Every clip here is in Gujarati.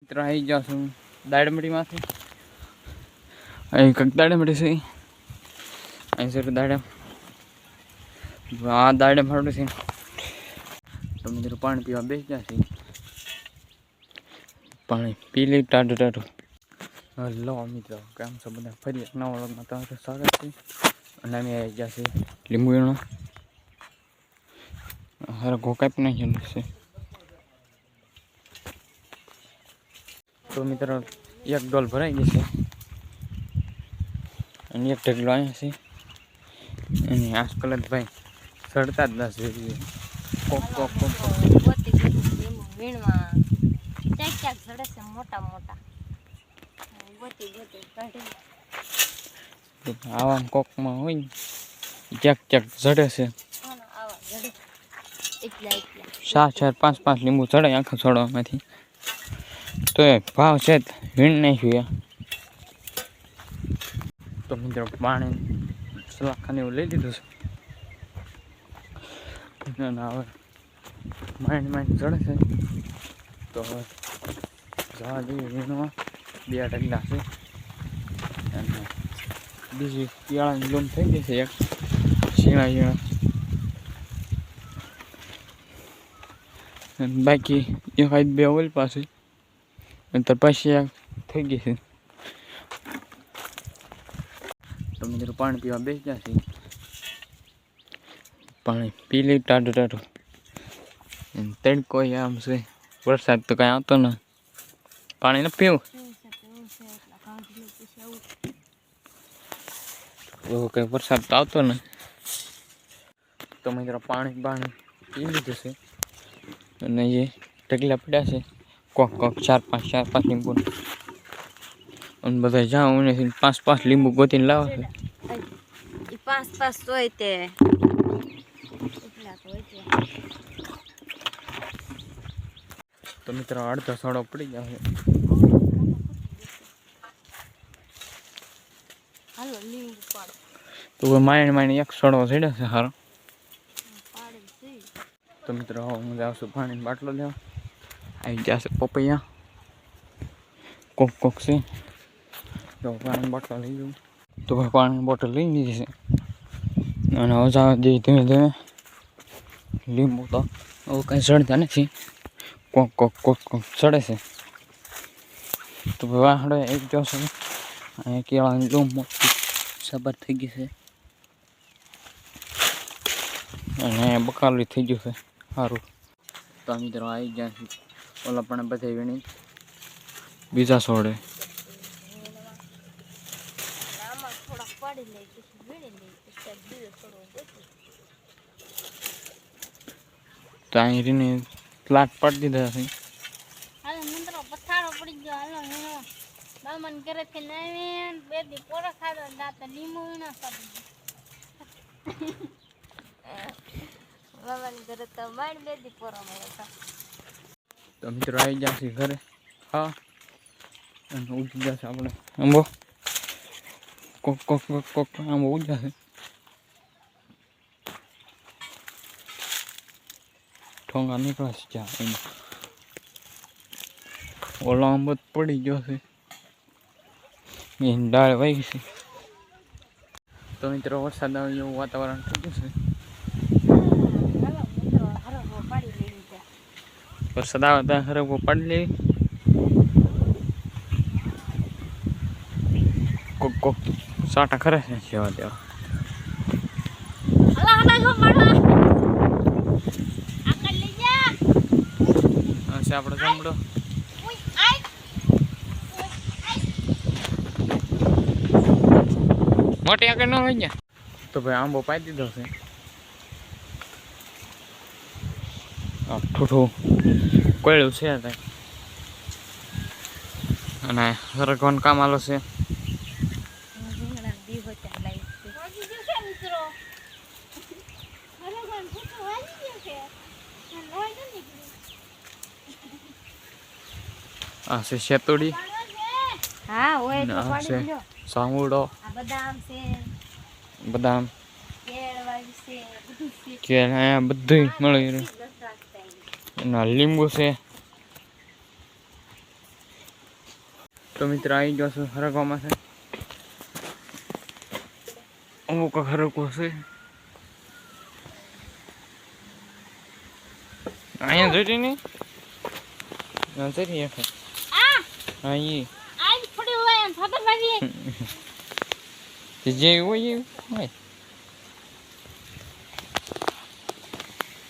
મિત્રો આવી જાઉં છું દાડમડીમાંથી. અહીં કંઈક દાડમડી છે, અહીં છે દાડમ. આ દાડમ હાડું છે તો મિત્રો પાણી પીવા બેસી ગયા છે. પાણી પી લઈ ટાઢું ટાઢું. હલો મિત્રો, કેમ છો બધા? ફરી એક નવા વ્લોગમાં તમારું સ્વાગત છે. અને અમે આવી ગયા છે લીંબુનો હારે ઘોકાઈ નાખેલું છે. તો મિત્રો એક ડોલ ભરાઈ ગઈ છે અને એક ઢગલો અહીંયા છે. અને આજકાલ જ ભાઈ સડતા જ નથી. કોક કોક કોક આવા કોકમાં હોય ને ક્યાંક ક્યાંક જડે છે. 4-4-5-5 લીંબુ ચડે આખા છોડવામાંથી. તો એ ભાવ છે વીણ નાખ્યું. તો મિત્રો પાણી સલાખાને એવું લઈ લીધું છે. હવે માઇન્ડ ચડે છે તો હવે જવા દઈએ વીણવા. 2 ઢગલા છે અને બીજી શિયાળાની લૂમ થઈ ગઈ છે. એક ઝીણા ઝીણા અને બાકી 1-2 ઓલ પાસે તો પછી થઈ ગઈ છે. તો મિત્રો પાણી પીવા બેસી ગયા છે. પાણી પી લઈ ટાઢું ટાઢું. તડકો આમ છે, વરસાદ તો કાંઈ આવતો ને. પાણી ન પીવું એવો કંઈ વરસાદ તો આવતો ને. તો મિત્રો પાણી પી લીધું છે અને એ ઢગલા પડ્યા છે. કોક કોક 4-5 લીંબુ અને બધા જાઉં 5-5 લીંબુ ગોતીને લાવે છે. 5-5 હોય તે તો મિત્રો અડધો સોડો પડી ગયો છે. તો માઇન્ડ એક સોડો ચડ્યો છે સારો. તો મિત્રો હું જાઉં છું પાણીની બાટલો લેવા. આવી ગયા છે પપૈયા કોક કોક છે. તો પાણીની બોટલ લઈ જાઉં. તો ભાઈ પાણીની બોટલ લઈ લીધી છે અને હવે જવા દઈએ ધીમે ધીમે. લીંબુ તો હવે કંઈ ચડતા નથી. કોક કોક કોક કોક ચડે છે. તો ભાઈ વાહડે એક જોશે અહીંયા કેળાની લૂમ મોટી સબર થઈ ગઈ છે અને બકાલી થઈ ગયું છે સારું. તો મિત્રો આવી ગયા છે ઓલા પણ બધા વીણી બીજા છોડે. તો અહીં રીને લાટ પાડી દીધા છે. પથારો પડી ગયો. હાલો બામન ઘરે થી લાવીને 2 દી પોરો ખાધો દાંત લીંબુ વીણા ખાધું. બામન ઘરે તો માર 2 દી પોરો મળ્યો. તો મિત્રો આવી ગયા છે ઘરે. હા અને ઉગી જશે આપણે આંબો. કોક કોક કોક કોક આંબો ઉગી જશે. ઠોંગા નીકળશે જ્યાં ઓલો આંબો પડી ગયો છે. એની ડાળ વાગી છે. તો મિત્રો વરસાદ આવે એવું વાતાવરણ થઈ ગયું છે. વરસાદ આવે ત્યાં હરગવો પાડી લેવી. કોક કોક સાટા ખરે છે જેવા તેવા. આપણો જમડો મોટી આગળ ન હોય ને. તો ભાઈ આંબો પાઈ દીધો છે. ઠૂઠું કોયડું છે અને હરગવાનું કામ આલો છે. આ છે શેતોડી. હા હોય તો પાડી લ્યો. સાંગુડો બદામ છે, બદામ કેળ વાળી છે, બધું છે. કે અહીંયા બધું મળી રહ્યું. એના લીંબુ છે તો મિત્ર આવી ગયો છું હરગવામાં છે અમુક હરકો છે અહીંયા જોઈ ને જઈ આ હા એ આજ પડી હોય એમ ખબર પડી જે હોય એવું હોય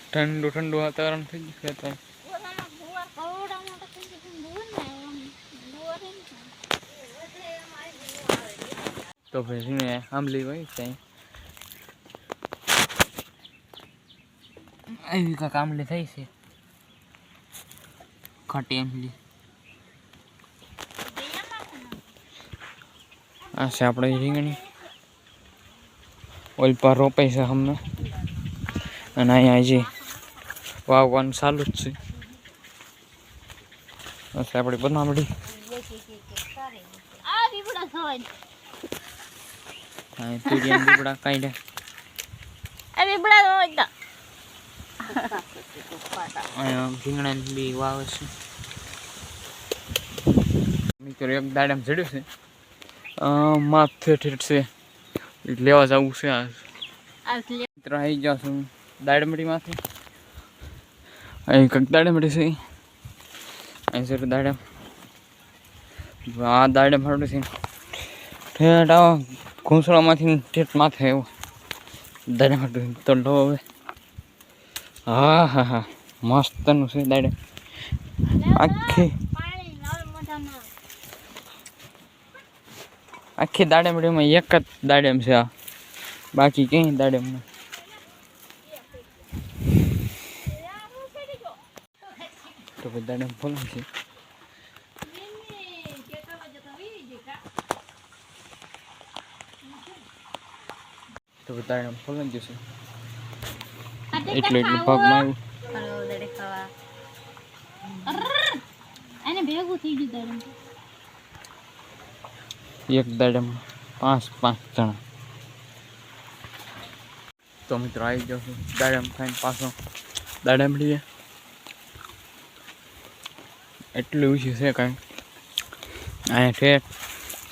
ઠંડુ ઠંડુ વાતાવરણ થઈ ગયું છે ઓલામાં ગુવાર કવડામાં તો થઈ ગયું ગુવાર ને ગુવાર એમ તો પછી ને આંબલી હોય ત્યાં આવી કાંક આંબલી થઈ છે ખાટી આંબલી આ છે આપણે રીંગણી ઓલ પર રોપાઈ છે હમણાં અને અહીંયા હજી વાવવાનું ચાલુ જ છે બસ આપણી બનાવડી આ બીબડા સોય હા તુરિયા બીબડા કાઢ્યા આ બીબડા હોય તો અહીંયા રીંગણાની બી વાવે છે મિત્રો એક દાડમ ચડ્યું છે માથે ઠેઠ છે લેવા જવું છે આ મિત્ર આવી જાઉં છું દાડમડીમાંથી અહીં કંઈક દાડમડી છે અહીં છે દાડમ આ દાડમ હાડું છે ઠેઠ આવો ઘૂંસળામાંથી ઠેઠ માથે એવું દાડમ હાડું તો લો હવે હા હા હા મસ્તનું છે દાડમ આખી પાણી નળ મોઢામાં આખી દાડમડીમાં એક જ દાડમ છે આ બાકી ક્યાંય દાડમ નહીં તો પછી દાડમ ફોલન છે તો પછી દાડમ ફોલન જશે એટલું ભાગમાં આવ્યું એને ભેગું થઈ ગયું દાડમ એક દાડમ પાંચ જણા તો મિત્રો આવી જાઉં છું દાડમ ખાઈને પાછો દાડમ લઈએ એટલું ઓછું છે કાંઈ અહીંયા ઠેઠ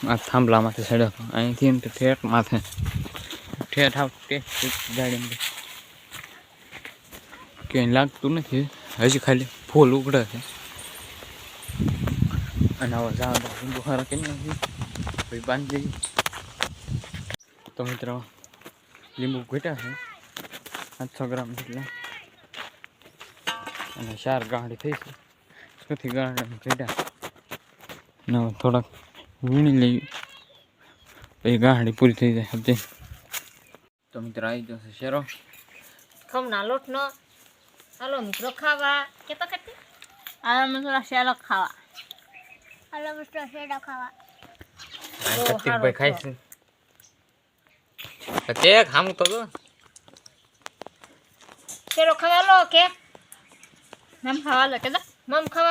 આ થાંભલામાંથી ચડ્યો હતો અહીંથી એમ ઠેઠ માથે ઠેઠ આવ ઠેઠ દાડમ ક્યાંય લાગતું નથી હજી ખાલી ફૂલ ઉગડે છે અને હવે જાવ બુખારા કરી નાખી પછી બાંધી દઈએ તો મિત્રો લીંબુ ઘટ્યા છે 800 ગ્રામ જેટલા અને 4 ગાંઠી થઈ છે સુથી ગાંઠી ઘટ્યા ને થોડાક વીણી લઈ પછી ગાંઠી પૂરી થઈ જાય સમજે તો મિત્રો આવી જશે શેરો ખમના લોટનો હાલો મિત્રો ખાવા કેતો કેતી હાલો મિત્રો શેરો ખાવા હાલો મિત્રો શેરો ખાવા કતિકભાઈ ખાય છે તે ખામ તો શેરો ખાવા લો કે મમ ખાવા લો કે મમ ખાવા